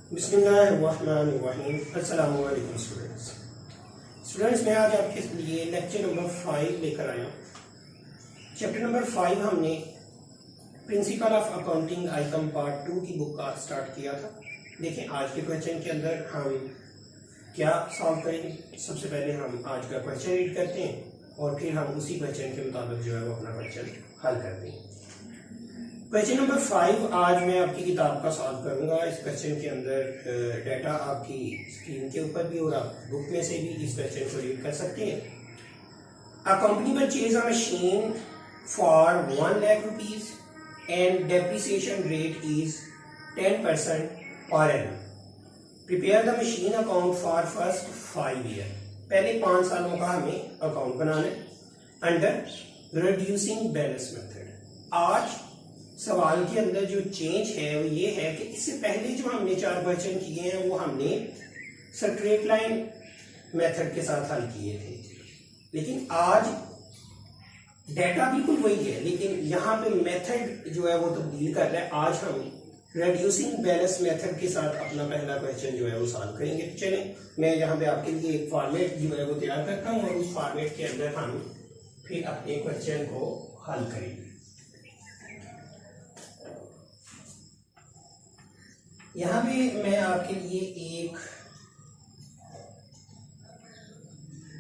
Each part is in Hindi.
बिस्मिल्लाहिर्रहमानिर्रहीम। अस्सलामु अलैकुम स्टूडेंट्स, मैं आज आपके लिए लेक्चर नंबर 5 लेकर आया हूँ। चैप्टर नंबर 5 हमने principle of accounting I.Com part 2 की बुक का स्टार्ट किया था। देखें आज के क्वेश्चन के अंदर हम क्या सॉल्व करेंगे। सबसे पहले हम आज का क्वेश्चन रीड करते हैं और फिर हम उसी क्वेश्चन के मुताबिक जो है वो अपना क्वेश्चन हल करते हैं। क्वेश्चन नंबर 5 आज मैं आपकी किताब का सॉल्व करूंगा। इस क्वेश्चन के अंदर डाटा आपकी स्क्रीन के ऊपर भी और आप बुक में से भी इस क्वेश्चन को रीड कर सकते हैं। A company purchase a machine for 1 lakh rupees and depreciation rate is 10% per annum. Prepare the machine account for first 5 year. पहले 5 सालों का हमें अकाउंट बनाना है अंडर रिड्यूसिंग बैलेंस मेथड। आज सवाल के अंदर जो चेंज है वो ये है कि इससे पहले जो हमने 4 क्वेश्चन किए हैं वो हमने स्ट्रेट लाइन मेथड के साथ हल किए थे, लेकिन आज डाटा बिल्कुल वही है, लेकिन यहाँ पे मेथड जो है वो तब्दील कर रहा है। आज हम रिड्यूसिंग बैलेंस मेथड के साथ अपना पहला क्वेश्चन जो है वो सॉल्व करेंगे। चलें, मैं यहाँ पे आपके लिए एक फॉर्मेट जो है वो तैयार करता हूँ और उस फॉर्मेट के अंदर हम फिर अपने क्वेश्चन को हल करेंगे। यहाँ पे मैं आपके लिए एक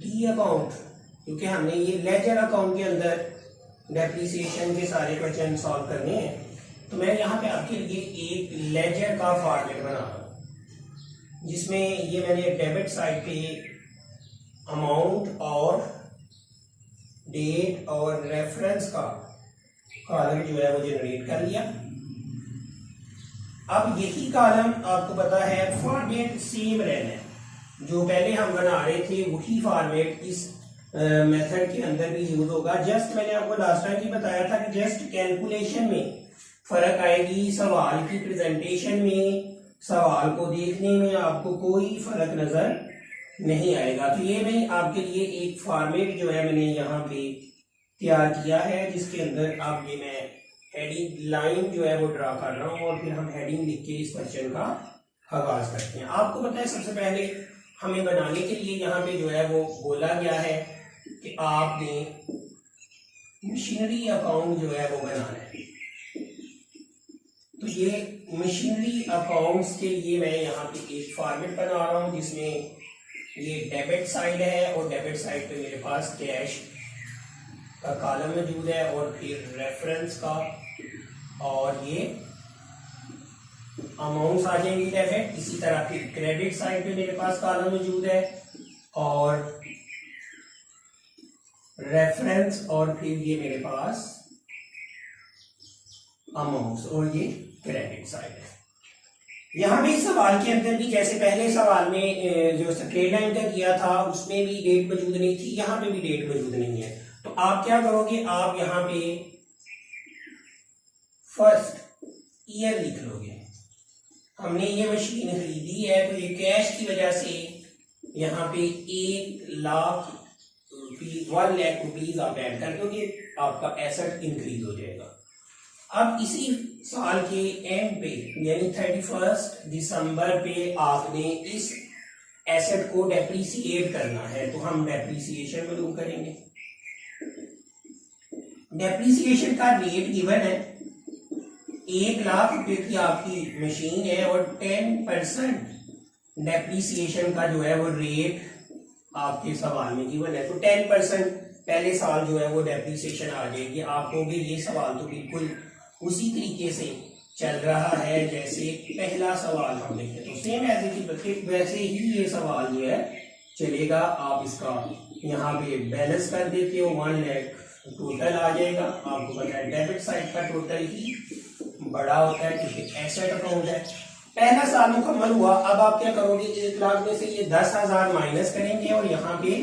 टी अकाउंट, क्योंकि हमने ये लेजर अकाउंट के अंदर डेप्रिसिएशन के सारे क्वेश्चन सॉल्व करने हैं, तो मैं यहाँ पे आपके लिए एक लेजर का फॉर्मेट बना रहा हूँ जिसमें ये मैंने डेबिट साइड पे अमाउंट और डेट और रेफरेंस का कॉलम जो है वो जनरेट कर लिया। अब यही कॉलम आपको पता है फॉर्मेट सेम रहना है, जो पहले हम बना रहे थे वही फॉर्मेट इस मेथड के अंदर भी यूज होगा। जस्ट मैंने आपको लास्ट टाइम भी बताया था कि जस्ट कैलकुलेशन में फर्क आएगी, सवाल की प्रेजेंटेशन में, सवाल को देखने में आपको कोई फर्क नजर नहीं आएगा। तो ये मैं आपके लिए एक फॉर्मेट जो है मैंने यहाँ पे तैयार किया है, जिसके अंदर आप ये मैं हेडिंग लाइन जो है वो ड्रा कर रहा हूँ और फिर हम हेडिंग लिख के इस क्वेश्चन का आगाज करते हैं। आपको पता है सबसे पहले हमें बनाने के लिए यहाँ पे जो है वो बोला गया है कि आपने मशीनरी अकाउंट जो है वो बनाना है। तो ये मशीनरी अकाउंट्स के लिए मैं यहाँ पे एक फॉर्मेट बना रहा हूँ जिसमें ये डेबिट साइड है और डेबिट साइड पे मेरे पास कैश का कॉलम मौजूद है और फिर रेफरेंस का और ये अमाउंट्स आ जाएंगी डेबिट। इसी तरह फिर क्रेडिट साइड पे मेरे पास कॉलम मौजूद है और रेफरेंस और फिर ये मेरे पास अमाउंट्स और ये क्रेडिट साइड है। यहाँ पे सवाल के अंदर भी जैसे पहले सवाल में जो स्ट्रेट लाइन का किया था उसमें भी डेट मौजूद नहीं थी, यहाँ पे भी डेट मौजूद नहीं है। तो आप क्या करोगे, आप यहाँ पे फर्स्ट ईयर लिख लोगे। हमने ये मशीन खरीदी है तो ये कैश की वजह से यहाँ पे 1 लाख रुपीज आप ऐड कर दोगे, आपका एसेट इंक्रीज हो जाएगा। अब इसी साल के एंड पे यानी 31 दिसंबर पे आपने इस एसेट को डेप्रिसिएट करना है, तो हम डेप्रिसिएशन में करेंगे। डेप्रिसिएशन का रेट गिवन है, 1 लाख रुपए की आपकी मशीन है और 10% डेप्रिसिएशन का जो है वो रेट आपके सवाल में गिवन है। तो 10% पहले साल जो है वो डेप्रिसिएशन आ जाएगी। आपको भी ये सवाल तो बिल्कुल उसी तरीके से चल रहा है जैसे पहला सवाल हम लिखे, तो सेम एज इट इज वैसे ही ये सवाल जो है चलेगा। आप इसका यहाँ पे बैलेंस कर देते हो, 1 लाख टोटल आ जाएगा। आपको पता है डेबिट साइड का टोटल ही बड़ा होता है क्योंकि एसेट अकाउंट है। पहला साल मुकम्मल हुआ। अब आप क्या करोगे, 1 लाख में से ये 10,000 माइनस करेंगे और यहाँ पे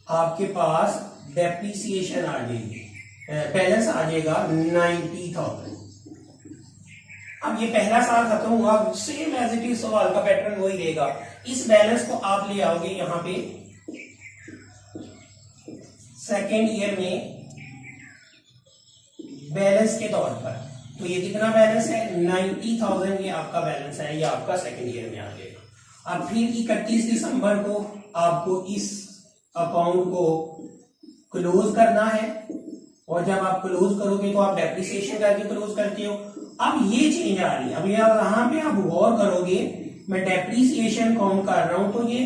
आपके पास डेप्रिसिएशन आ जाएगी, बैलेंस आ जाएगा 90,000। अब ये पहला साल खत्म हुआ, सेम एज इट इज सवाल का पैटर्न वही रहेगा। इस बैलेंस को आप ले आओगे यहाँ पे सेकेंड ईयर में बैलेंस के तौर पर। तो ये कितना बैलेंस है 90,000, ये आपका बैलेंस है, ये आपका सेकंड ईयर में आ जाएगा। अब फिर 31 दिसंबर को आपको इस अकाउंट को क्लोज करना है, और जब आप क्लोज करोगे तो आप डेप्रिसिएशन करके क्लोज करते हो। अब ये चेंज आ रही है, अब यहाँ पे आप गौर करोगे, मैं डेप्रिसिएशन काउंट कर रहा हूं तो ये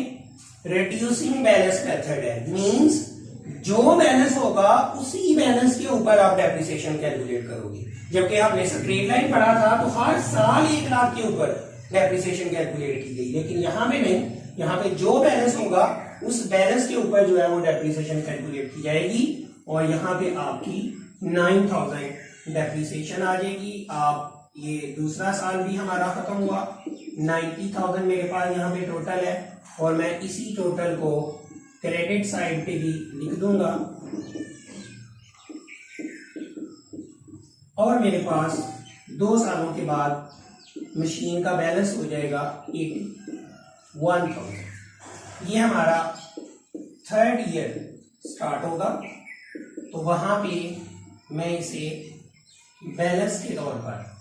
रिड्यूसिंग बैलेंस मेथड है, मींस जो बैलेंस होगा उसी बैलेंस के ऊपर आप डेप्रिसिएशन कैलकुलेट करोगे। जबकि आपने स्ट्रेट लाइन पढ़ा था तो हर साल 1 लाख के ऊपर डेप्रिसिएशन कैलकुलेट की गई, लेकिन यहाँ पे नहीं, यहाँ पे जो बैलेंस होगा उस बैलेंस के ऊपर जो है वो डेप्रिसिएशन कैलकुलेट की जाएगी, और यहाँ पे आपकी 9,000 डेप्रिसिएशन आ जाएगी। आप ये दूसरा साल भी हमारा खत्म हुआ, 90,000 मेरे पास यहाँ पे टोटल है, और मैं इसी टोटल को क्रेडिट साइड पे भी लिख दूंगा, और मेरे पास 2 सालों के बाद मशीन का बैलेंस हो जाएगा 81,000। ये हमारा थर्ड ईयर स्टार्ट होगा, तो वहां पे मैं इसे बैलेंस के तौर पर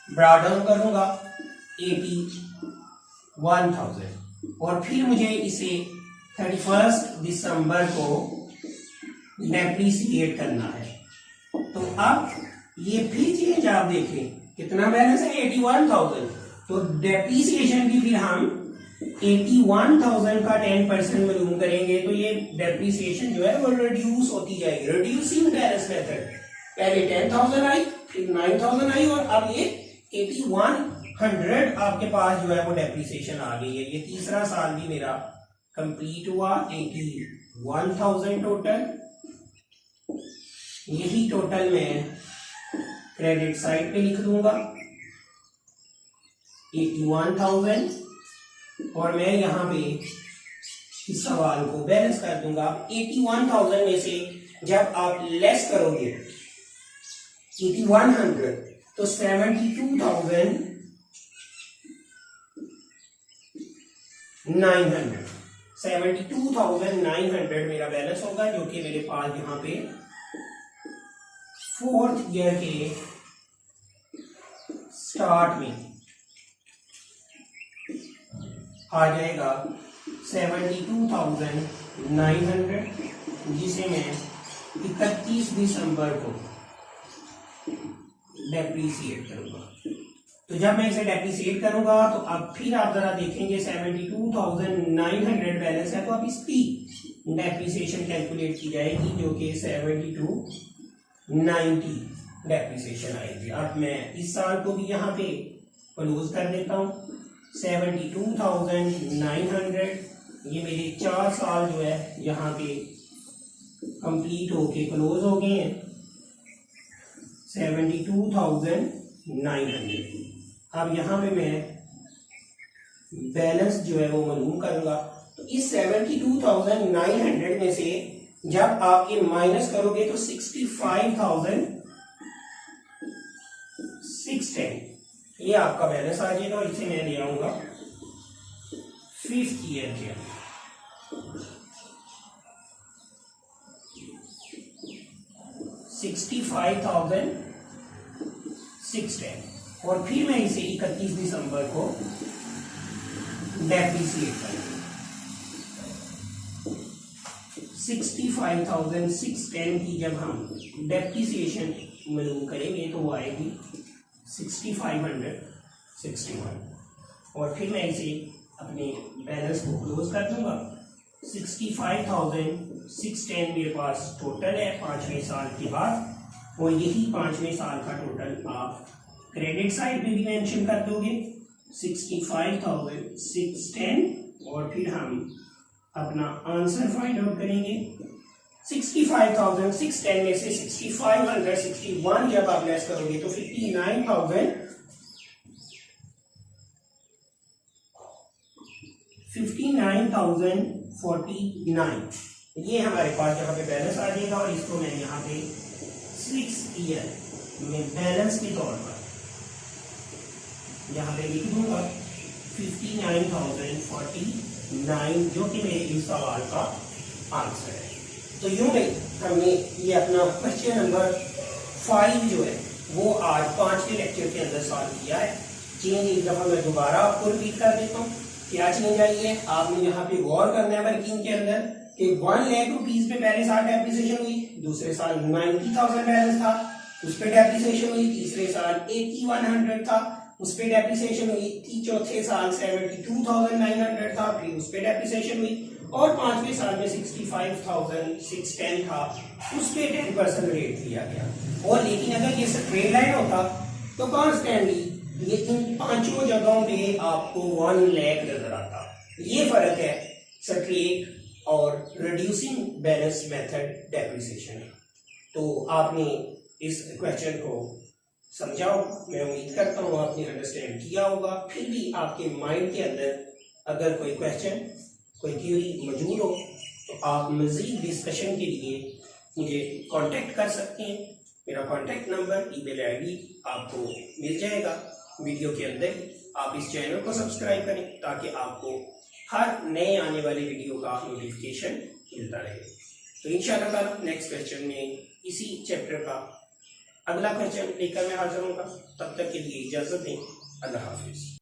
ब्रॉट डाउन करूंगा 81,000, और फिर मुझे इसे 31 दिसंबर को डेप्रिसिएट करना है। तो अब ये फिर चेंज आप देखें, कितना बैलेंस है 81,000, तो डेप्रिसिएशन की फिर हम 81,000 का 10% मालूम करेंगे, तो ये डेप्रिसिएशन जो है वो रिड्यूस होती जाएगी, रिड्यूसिंग बैलेंस मेथड। पहले 10,000 आई, फिर 9,000 आई, और अब ये 8100 आपके पास जो है वो डेप्रिसिएशन आ गई है। ये तीसरा साल भी मेरा कंप्लीट हुआ, 81,000 टोटल। यही टोटल मैं क्रेडिट साइड पे लिख दूंगा 81,000, और मैं यहां पे इस सवाल को बैलेंस कर दूंगा। 81,000 में से जब आप लेस करोगे 8100 तो 72,900 मेरा बैलेंस होगा, जो कि मेरे पास यहाँ पे 4th ईयर के स्टार्ट में आ जाएगा 72,900, जिसे मैं 31 दिसंबर को डेप्रिसिएट करूंगा। तो जब मैं इसे डेप्रिसिएट करूंगा तो अब फिर आप जरा देखेंगे 72,900 बैलेंस है, तो अब इसकी डेप्रिसिएशन कैलकुलेट की जाएगी, जो कि 72,90 डेप्रिसिएशन आएगी। अब मैं इस साल को भी यहाँ पे क्लोज कर देता हूँ 72,900। ये मेरे 4 साल जो है यहाँ पे कंप्लीट होके क्लोज हो गए हैं 72,900। अब यहाँ पे मैं बैलेंस जो है वो मालूम करूंगा, तो इस 72,900 में से जब आप ये माइनस करोगे तो 65,610 ये आपका बैलेंस आ जाएगा, और इसे मैं ले आऊंगा 5th ईयर के 65,610, और फिर मैं इसे 31 दिसंबर को डेप्रिसिएट करूंगा। 65,610 की जब हम डेप्रिसिएशन मालूम करेंगे तो वो आएगी 6,561, और फिर मैं इसे अपने बैलेंस को क्लोज कर दूंगा। 65,610 मेरे पास टोटल है 5वें साल के बाद, और यही 5वें साल का टोटल आप क्रेडिट साइड में भी मेंशन कर दोगे 65,610, और फिर हम अपना आंसर फाइंड आउट करेंगे। 65,610 में से 6,561 जब आप लेस करोगे तो 59,049 ये हमारे पास यहाँ पे बैलेंस आ जाएगा, और इसको मैं यहाँ पे 6th ईयर में बैलेंस के तौर पर यहाँ पे लिख दूंगा 59,049, जो कि मेरे इस सवाल का आंसर है। तो यूं ही हमने ये अपना क्वेश्चन नंबर 5 जो है वो आज 5वें लेक्चर के अंदर सॉल्व किया है। चेंज एक दफा मैं दोबारा आपको रिपीट कर देता हूँ। क्या चेंज आई है, आपने यहाँ पे गौर करना है वर्किंग के अंदर कि 1 लाख रुपीज पे पहले साल डेप्रिसिएशन हुई, दूसरे साल 90,000 बैलेंस था उस पे डेप्रिसिएशन हुई, तीसरे साल 8100 था उस पे डेप्रिसिएशन हुई, चौथे साल 72,900 था फिर उस पे डेप्रिसिएशन हुई, और 5वें साल में 65,610 था उस पे 10% रेट दिया गया। और लेकिन अगर ये स्ट्रेट लाइन होता तो कॉन्स्टेंटली ये इन पांचों जगहों पे आपको 1 लाख नजर आता। ये फर्क है स्ट्रेट और रिड्यूसिंग बैलेंस मेथड डेप्रिसिएशन। तो आपने इस क्वेश्चन को समझा होगा, मैं उम्मीद करता हूँ आपने अंडरस्टैंड किया होगा। फिर भी आपके माइंड के अंदर अगर कोई क्वेश्चन कोई थ्योरी मौजूद हो तो आप मजीद डिस्कशन के लिए मुझे कांटेक्ट कर सकते हैं। मेरा कांटेक्ट नंबर, ईमेल आईडी आपको मिल जाएगा वीडियो के अंदर। आप इस चैनल को सब्सक्राइब करें ताकि आपको हर नए आने वाले वीडियो का नोटिफिकेशन मिलता रहे। तो इंशाअल्लाह नेक्स्ट क्वेश्चन में इसी चैप्टर का अगला क्वेश्चन लेकर मैं हाजिर होऊंगा। तब तक के लिए इजाजत दें। अल्लाह हाफिज।